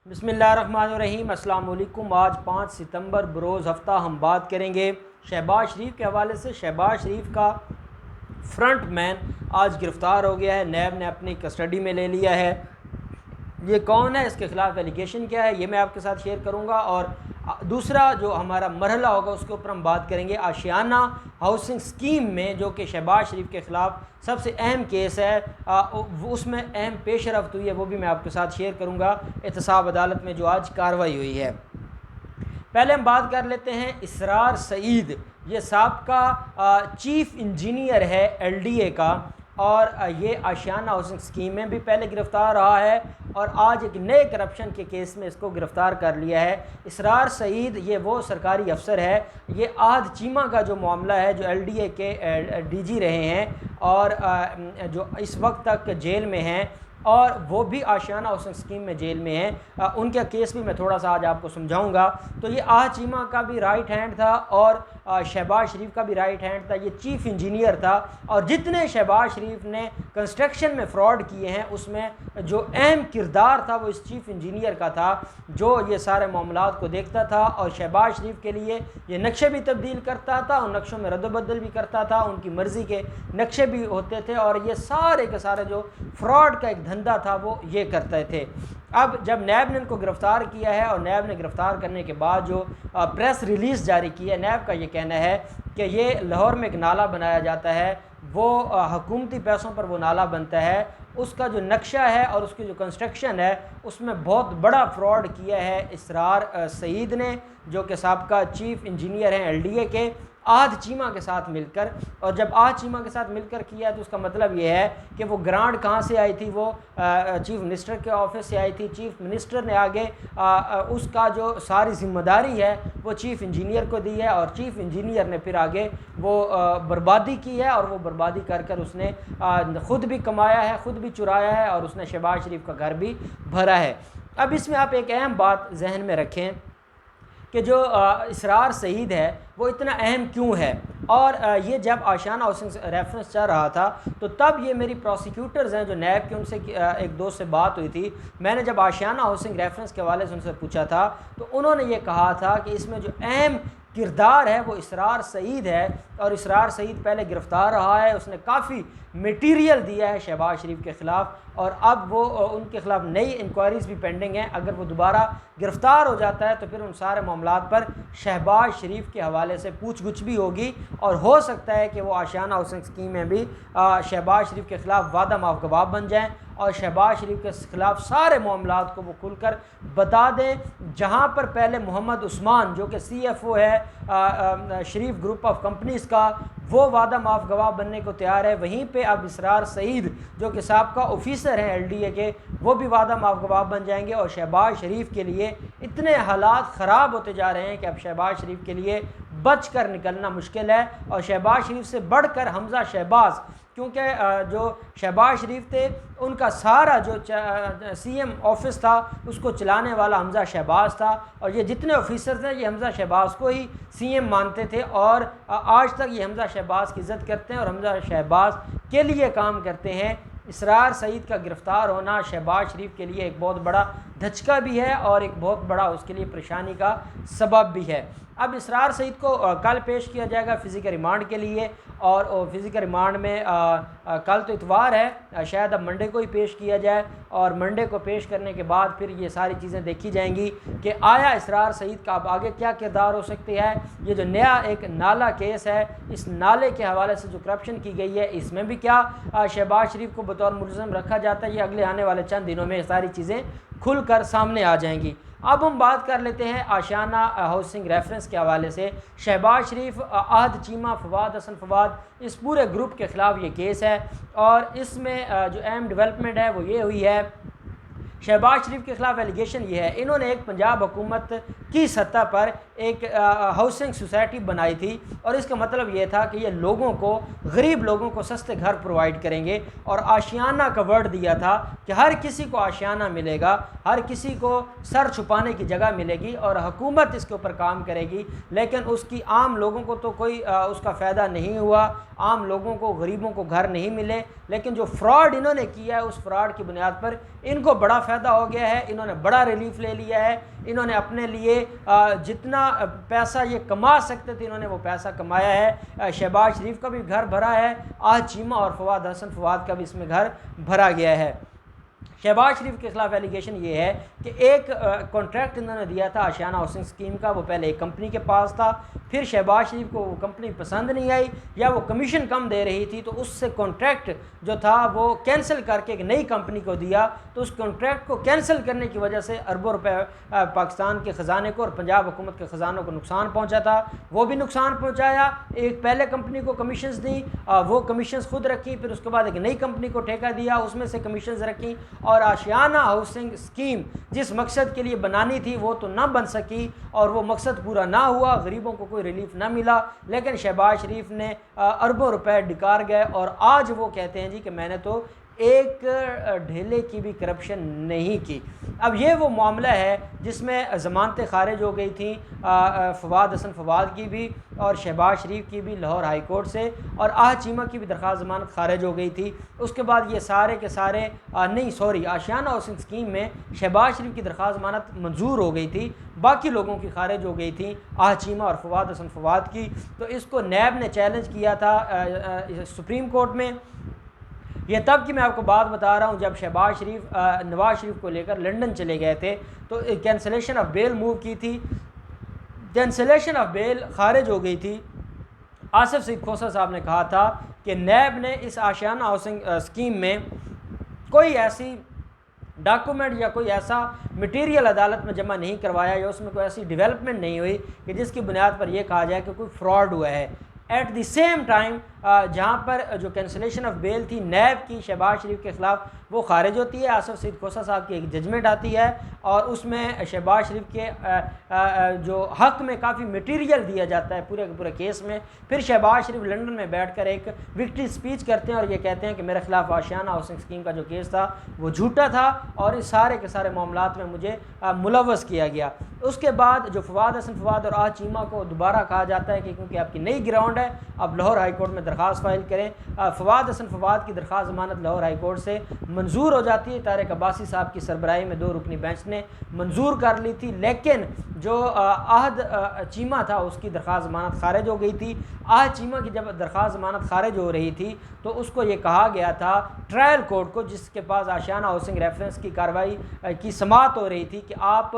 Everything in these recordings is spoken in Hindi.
बिस्मिल्लाहिर्रहमानिर्रहीम। अस्सलाम वालेकुम। आज 5 सितंबर बरोज़ हफ़्ता हम बात करेंगे शहबाज शरीफ के हवाले से। शहबाज शरीफ का फ्रंट मैन आज गिरफ़्तार हो गया है, नैब ने अपनी कस्टडी में ले लिया है। ये कौन है, इसके ख़िलाफ़ एलिगेशन क्या है, ये मैं आपके साथ शेयर करूँगा। और दूसरा जो हमारा मरहला होगा उसके ऊपर हम बात करेंगे आशियाना हाउसिंग स्कीम में, जो कि शहबाज शरीफ के ख़िलाफ़ सबसे अहम केस है, उसमें अहम पेश रफ्त हुई है, वो भी मैं आपके साथ शेयर करूँगा। एहतसाब अदालत में जो आज कार्रवाई हुई है, पहले हम बात कर लेते हैं इसरार सईद। ये साबका चीफ़ इंजीनियर है LDA का, और ये आशियाना हाउसिंग स्कीम में भी पहले गिरफ़्तार रहा है और आज एक नए करप्शन के केस में इसको गिरफ़्तार कर लिया है। इसरार सईद ये वो सरकारी अफसर है, ये आहद चीमा का जो मामला है, जो LDA के DG रहे हैं और जो इस वक्त तक जेल में हैं, और वो भी आशियाना हाउसिंग स्कीम में जेल में हैं। उनका केस भी मैं थोड़ा सा आज आपको समझाऊंगा। तो ये आहद चीमा का भी राइट हैंड था और शहबाज शरीफ का भी राइट हैंड था। ये चीफ़ इंजीनियर था, और जितने शहबाज शरीफ ने कंस्ट्रक्शन में फ़्रॉड किए हैं उसमें जो अहम किरदार था वो इस चीफ़ इंजीनियर का था, जो ये सारे मामलात को देखता था और शहबाज शरीफ के लिए ये नक्शे भी तब्दील करता था, उन नक्शों में रद्द-बदल भी करता था, उनकी मर्ज़ी के नक्शे भी होते थे, और ये सारे के सारे जो फ्रॉड का एक धंधा था वो ये करते थे। अब जब नैब ने इनको गिरफ़्तार किया है, और नैब ने गिरफ़्तार करने के बाद जो प्रेस रिलीज़ जारी की है, नैब का ये कहना है कि ये लाहौर में एक नाला बनाया जाता है, वो हुकूमती पैसों पर वो नाला बनता है, उसका जो नक्शा है और उसकी जो कंस्ट्रक्शन है उसमें बहुत बड़ा फ्रॉड किया है इसरार सईद ने, जो कि साबका चीफ़ इंजीनियर हैं LDA के, आहद चीमा के साथ मिलकर। और जब आहद चीमा के साथ मिलकर किया तो उसका मतलब ये है कि वो ग्रांट कहाँ से आई थी, वो चीफ़ मिनिस्टर के ऑफिस से आई थी। चीफ़ मिनिस्टर ने आगे उसका जो सारी ज़िम्मेदारी है वो चीफ़ इंजीनियर को दी है, और चीफ़ इंजीनियर ने फिर आगे वो बर्बादी की है, और वो बर्बादी कर कर उसने ख़ुद भी कमाया है, ख़ुद भी चुराया है, और उसने शहबाज शरीफ का घर भी भरा है। अब इसमें आप एक अहम बात जहन में रखें कि जो इसरार सईद है वो इतना अहम क्यों है। और ये जब आशियाना हाउसिंग रेफरेंस चल रहा था तो तब ये मेरी प्रोसिक्यूटर्स हैं जो नैब के, उनसे एक दोस्त से बात हुई थी। मैंने जब आशियाना हाउसिंग रेफरेंस के हवाले से उनसे पूछा था तो उन्होंने ये कहा था कि इसमें जो अहम किरदार है वो इसरार सईद है, और इसरार सईद पहले गिरफ़्तार रहा है, उसने काफ़ी मटीरियल दिया है शहबाज शरीफ के ख़िलाफ़, और अब वो उनके ख़िलाफ़ नई इंक्वायरीज़ भी पेंडिंग हैं। अगर वो दोबारा गिरफ़्तार हो जाता है तो फिर उन सारे मामलात पर शहबाज शरीफ के हवाले से पूछ गुछ भी होगी, और हो सकता है कि वो आशियाना हाउसिंग स्कीम में भी शहबाज शरीफ के ख़िलाफ़ वादा माफ़ गवाह बन जाएँ और शहबाज शरीफ के ख़िलाफ़ सारे मामलात को वो खुलकर बता दें। जहाँ पर पहले मोहम्मद उस्मान जो कि CFO है शरीफ ग्रुप ऑफ कंपनीज़ का, वो वादा माफ़ गवाह बनने को तैयार है, वहीं पे अब इसरार सईद जो कि साबका ऑफिसर हैं LDA के, वो भी वादा माफ़ गवाह बन जाएंगे। और शहबाज शरीफ के लिए इतने हालात ख़राब होते जा रहे हैं कि अब शहबाज शरीफ के लिए बच कर निकलना मुश्किल है। और शहबाज शरीफ से बढ़कर हमज़ा शहबाज, क्योंकि जो शहबाज शरीफ थे उनका सारा जो CM ऑफिस था उसको चलाने वाला हमज़ा शहबाज था, और ये जितने ऑफिसर थे ये हमज़ा शहबाज को ही CM मानते थे, और आज तक ये हमज़ा शहबाज की इज़्ज़त करते हैं और हमज़ा शहबाज के लिए काम करते हैं। इसरार सईद का गिरफ़्तार होना शहबाज शरीफ के लिए एक बहुत बड़ा धचका भी है और एक बहुत बड़ा उसके लिए परेशानी का सबब भी है। अब इसरार सईद को कल पेश किया जाएगा फ़िज़िकल रिमांड के लिए, और फ़िज़िकल रिमांड में कल तो इतवार है, शायद अब मंडे को ही पेश किया जाए, और मंडे को पेश करने के बाद फिर ये सारी चीज़ें देखी जाएंगी कि आया इसरार सईद का अब आगे क्या किरदार हो सकती है। ये जो नया एक नाला केस है, इस नाले के हवाले से जो करप्शन की गई है, इसमें भी क्या शहबाज शरीफ को बतौर मुलज़म रखा जाता है, ये अगले आने वाले चंद दिनों में सारी चीज़ें खुलकर सामने आ जाएंगी। अब हम बात कर लेते हैं आशियाना हाउसिंग रेफरेंस के हवाले से। शहबाज शरीफ, आहद चीमा, फवाद हसन फवाद, इस पूरे ग्रुप के ख़िलाफ़ ये केस है, और इसमें जो अहम डेवलपमेंट है वो ये हुई है, शहबाज शरीफ के ख़िलाफ़ एलिगेशन ये है, इन्होंने एक पंजाब हुकूमत की सतह पर एक हाउसिंग सोसाइटी बनाई थी और इसका मतलब ये था कि ये लोगों को, गरीब लोगों को सस्ते घर प्रोवाइड करेंगे और आशियाना का वर्ड दिया था कि हर किसी को आशियाना मिलेगा, हर किसी को सर छुपाने की जगह मिलेगी और हुकूमत इसके ऊपर काम करेगी। लेकिन उसकी आम लोगों को तो कोई उसका फ़ायदा नहीं हुआ, आम लोगों को, गरीबों को घर नहीं मिले। लेकिन जो फ्रॉड इन्होंने किया है उस फ्रॉड की बुनियाद पर इनको बड़ा फ़ायदा हो गया है, इन्होंने बड़ा रिलीफ ले लिया है। इन्होंने अपने लिए जितना पैसा ये कमा सकते थे इन्होंने वो पैसा कमाया है। शहबाज शरीफ का भी घर भरा है, आहद चीमा और फवाद हसन फवाद का भी इसमें घर भरा गया है। शहबाज शरीफ के खिलाफ एलिगेशन ये है कि एक कॉन्ट्रैक्ट इन्होंने दिया था आशियाना हाउसिंग स्कीम का, वो पहले एक कंपनी के पास था, फिर शहबाज शरीफ को वो कंपनी पसंद नहीं आई या वो कमीशन कम दे रही थी, तो उससे कॉन्ट्रैक्ट जो था वो कैंसिल करके एक नई कंपनी को दिया। तो उस कॉन्ट्रैक्ट को कैंसिल करने की वजह से अरबों रुपए पाकिस्तान के ख़जाने को और पंजाब हुकूमत के ख़जानों को नुकसान पहुँचा था। वो भी नुकसान पहुँचाया, एक पहले कंपनी को कमीशंस दी, वो कमीशंस खुद रखी, फिर उसके बाद एक नई कंपनी को ठेका दिया, उसमें से कमीशंस रखी और आशियाना हाउसिंग स्कीम जिस मकसद के लिए बनानी थी वो तो ना बन सकी और वो मकसद पूरा ना हुआ, गरीबों को कोई रिलीफ ना मिला। लेकिन शहबाज शरीफ ने अरबों रुपए डिकार गए और आज वो कहते हैं जी कि मैंने तो एक ढेले की भी करप्शन नहीं की। अब ये वो मामला है जिसमें ज़मानतें खारिज हो गई थी फवाद हसन फवाद की भी और शहबाज शरीफ की भी लाहौर हाई कोर्ट से, और आहद चीमा की भी दरख्वास्त ज़मानत खारिज हो गई थी। उसके बाद ये सारे के सारे आशियाना हाउसिंग स्कीम में शहबाज शरीफ की दरख्वास्त ज़मानत मंजूर हो गई थी, बाकी लोगों की खारिज हो गई थी, आहद चीमा और फवाद हसन फवाद की। तो इसको नैब ने चैलेंज किया था सुप्रीम कोर्ट में। ये तब की मैं आपको बात बता रहा हूँ जब शहबाज शरीफ नवाज शरीफ को लेकर लंदन चले गए थे तो कैंसलेशन ऑफ बेल मूव की थी, कैंसलेशन ऑफ बेल खारिज हो गई थी। आसिफ सईद खोसा साहब ने कहा था कि नैब ने इस आशियाना हाउसिंग स्कीम में कोई ऐसी डॉक्यूमेंट या कोई ऐसा मटेरियल अदालत में जमा नहीं करवाया या उसमें कोई ऐसी डेवलपमेंट नहीं हुई कि जिसकी बुनियाद पर यह कहा जाए कि कोई फ्रॉड हुआ है। एट द सेम टाइम जहाँ पर जो कैंसलेशन ऑफ बेल थी नैब की शहबाज शरीफ के ख़िलाफ़ वो खारिज होती है, आसिफ सईद खोसा साहब की एक जजमेंट आती है और उसमें शहबाज शरीफ के जो हक़ में काफ़ी मटेरियल दिया जाता है पूरे के पूरे केस में। फिर शहबाज शरीफ लंदन में बैठकर एक विक्ट्री स्पीच करते हैं और ये कहते हैं कि मेरे ख़िलाफ़ आशियाना हाउसिंग स्कीम का जो केस था वो झूठा था और इस सारे के सारे मामलात में मुझे मुलव्वस किया गया। उसके बाद जो फवाद हसन फवाद और आहद चीमा को दोबारा कहा जाता है कि क्योंकि आपकी नई ग्राउंड है अब लाहौर हाई कोर्ट में दरख्वास्त फाइल करें। फवाद हसन फवाद की दरख्वास्त ज़मानत लाहौर हाई कोर्ट से मंजूर हो जाती है, तारिक अब्बासी साहब की सरबराही में 2 रुकनी बेंच ने मंजूर कर ली थी। लेकिन जो आहद चीमा था उसकी दरख्वास्त ज़मानत खारिज हो गई थी। आहद चीमा की जब दरख्वास्त ज़मानत खारिज हो रही थी तो उसको ये कहा गया था ट्रायल कोर्ट को, जिसके पास आशियाना हाउसिंग रेफरेंस की कार्रवाई की समाअत हो रही थी, कि आप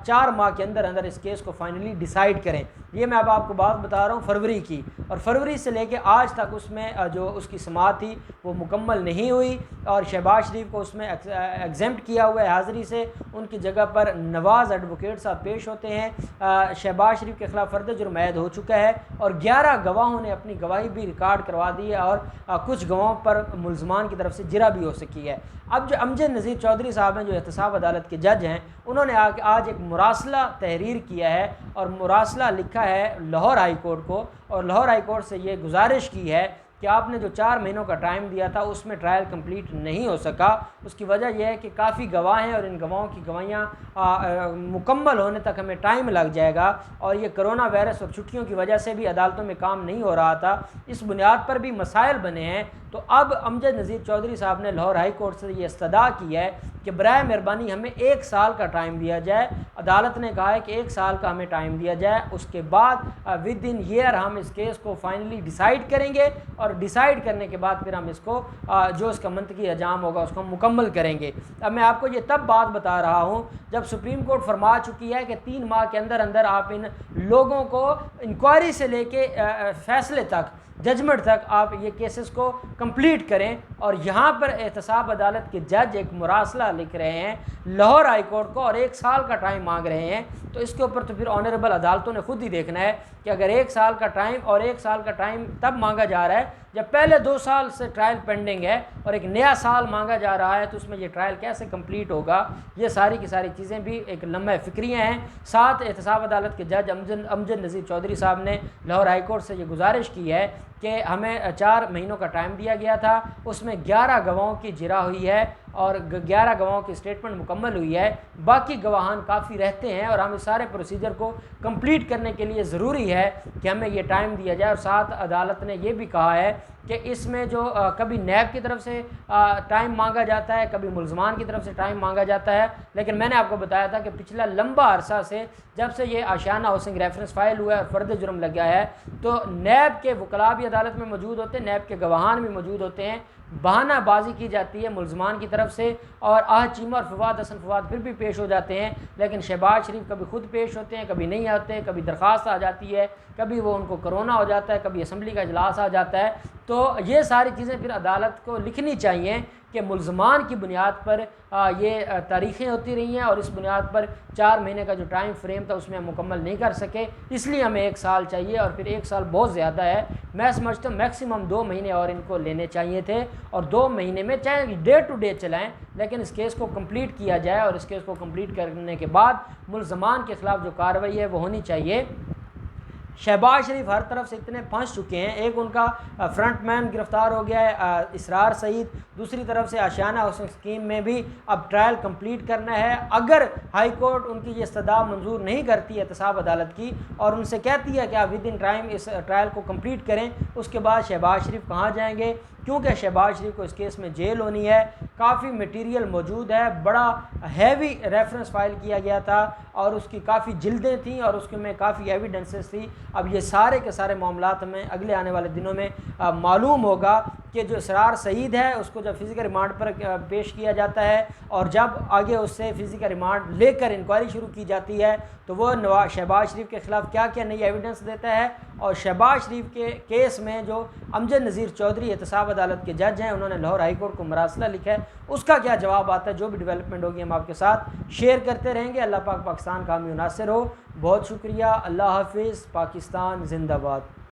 4 माह के अंदर अंदर इस केस को फाइनली डिसाइड करें। ये मैं अब आपको बात बता रहा हूँ फरवरी की, और फरवरी से लेके आज तक उसमें जो उसकी समाअत थी वो मुकम्मल नहीं हुई और शहबाज शरीफ को उसमें एग्जेम्प्ट किया हुआ है हाज़िरी से। उनकी जगह पर नवाज़ एडवोकेट साहब पेश होते हैं। शहबाज शरीफ के ख़िलाफ़ फ़र्द जुर्म ऐद हो चुका है और 11 गवाहों ने अपनी गवाही भी रिकॉर्ड करवा दी है और कुछ गवाहों पर मुल्ज़मान की तरफ से जिरा भी हो सकी है। अब जो अमजद नज़ीर चौधरी साहब हैं जो एहतसाब अदालत के जज हैं, उन्होंने आज एक मुरासला तहरीर किया है और मुरासला लिखा है लाहौर हाई कोर्ट को और लाहौर हाई कोर्ट से ये गुजारिश की है कि आपने जो 4 महीनों का टाइम दिया था उसमें ट्रायल कंप्लीट नहीं हो सका। उसकी वजह यह है कि काफ़ी गवाह हैं और इन गवाहों की गवाहियाँ मुकम्मल होने तक हमें टाइम लग जाएगा और ये कोरोना वायरस और छुट्टियों की वजह से भी अदालतों में काम नहीं हो रहा था, इस बुनियाद पर भी मसाइल बने हैं। तो अब अमजद नज़ीर चौधरी साहब ने लाहौर हाई कोर्ट से ये इस्तदा की है कि बराए मेहरबानी हमें 1 साल का टाइम दिया जाए। अदालत ने कहा है कि 1 साल का हमें टाइम दिया जाए, उसके बाद विद इन ईयर हम इस केस को फाइनली डिसाइड करेंगे और डिसाइड करने के बाद फिर हम इसको जो इसका मंतकी अंजाम होगा उसको हम मुकम्मल करेंगे। अब मैं आपको ये तब बात बता रहा हूँ जब सुप्रीम कोर्ट फरमा चुकी है कि 3 माह के अंदर अंदर आप इन लोगों को इंक्वायरी से लेके फैसले तक जजमेंट तक आप ये केसेस को कंप्लीट करें। और यहाँ पर एहतसाब अदालत के जज एक मुरासला लिख रहे हैं लाहौर हाई कोर्ट को और 1 साल का टाइम मांग रहे हैं। तो इसके ऊपर तो फिर ऑनरेबल अदालतों ने खुद ही देखना है कि अगर 1 साल का टाइम, और 1 साल का टाइम तब मांगा जा रहा है जब पहले 2 साल से ट्रायल पेंडिंग है और एक नया साल मांगा जा रहा है, तो उसमें ये ट्रायल कैसे कंप्लीट होगा। ये सारी की सारी चीज़ें भी एक लम्हा फ़िक्रियाँ हैं। साथ एहतसाब अदालत के जज अमजद नज़ीर चौधरी साहब ने लाहौर हाई कोर्ट से ये गुजारिश की है कि हमें 4 महीनों का टाइम दिया गया था, उसमें 11 गवाहों की जिरा हुई है और 11 गवाहों की स्टेटमेंट मुकम्मल हुई है, बाकी गवाहान काफ़ी रहते हैं और हम इस सारे प्रोसीजर को कंप्लीट करने के लिए ज़रूरी है कि हमें ये टाइम दिया जाए। और साथ अदालत ने ये भी कहा है कि इसमें जो कभी नैब की तरफ से टाइम मांगा जाता है, कभी मुलजमान की तरफ से टाइम मांगा जाता है, लेकिन मैंने आपको बताया था कि पिछला लंबा अरसा से जब से ये आशियाना हाउसिंग रेफरेंस फाइल हुआ है और फ़र्द जुर्म लग गया है, तो नैब के वकला भी अदालत में मौजूद होते हैं, नैब के गवाहान भी मौजूद होते हैं, बहानाबाजी की जाती है मुलजमान की तरफ से और आह चीमा और फवाद हसन फवाद फिर भी पेश हो जाते हैं, लेकिन शहबाज शरीफ कभी खुद पेश होते हैं, कभी नहीं आते, कभी दरख्वास्त आ जाती है, कभी वो उनको कोरोना हो जाता है, कभी असम्बली का इजलास आ जाता है। तो ये सारी चीज़ें फिर अदालत को लिखनी चाहिए कि मुलजमान की बुनियाद पर ये तारीख़ें होती रही हैं और इस बुनियाद पर 4 महीने का जो टाइम फ्रेम था उसमें हम मुकम्मल नहीं कर सके, इसलिए हमें 1 साल चाहिए और फिर 1 साल बहुत ज़्यादा है। मैं समझता हूँ मैक्सिमम 2 महीने और इनको लेने चाहिए थे और 2 महीने में चाहे डे टू डे चलाएँ, लेकिन इस केस को कंप्लीट किया जाए और इस केस को कंप्लीट करने के बाद मुलजमान के ख़िलाफ़ जो कार्रवाई है वो होनी चाहिए। शहबाज शरीफ हर तरफ से इतने फंस चुके हैं, एक उनका फ्रंट मैन गिरफ़्तार हो गया है इसरार सईद, दूसरी तरफ से आशियाना हाउसिंग स्कीम में भी अब ट्रायल कंप्लीट करना है। अगर हाई कोर्ट उनकी ये इस्तदा मंजूर नहीं करती है एहतसाब अदालत की और उनसे कहती है कि आप विद इन टाइम इस ट्रायल को कंप्लीट करें, उसके बाद शहबाज शरीफ कहाँ जाएंगे, क्योंकि शहबाज शरीफ को इस केस में जेल होनी है। काफ़ी मटेरियल मौजूद है, बड़ा हैवी रेफरेंस फाइल किया गया था और उसकी काफ़ी जिल्दें थीं और उसके में काफ़ी एविडेंसेस थी। अब ये सारे के सारे मामलात में अगले आने वाले दिनों में मालूम होगा कि जो इसरार सईद है उसको जब फिज़िकल रिमांड पर पेश किया जाता है और जब आगे उससे फिज़िकल रिमांड लेकर इंक्वायरी शुरू की जाती है तो वो शहबाज शरीफ के ख़िलाफ़ क्या क्या नई एविडेंस देता है और शहबाज शरीफ के केस में जो अमजद नज़ीर चौधरी एहतसाब अदालत के जज हैं, उन्होंने लाहौर हाई कोर्ट को मरासला लिखा है, उसका क्या जवाब आता है। जो भी डेवलपमेंट होगी हम आपके साथ शेयर करते रहेंगे। अल्लाह पाक पाकिस्तान का हामी नासिर हो। बहुत शुक्रिया। अल्लाह हाफिज़। पाकिस्तान जिंदाबाद।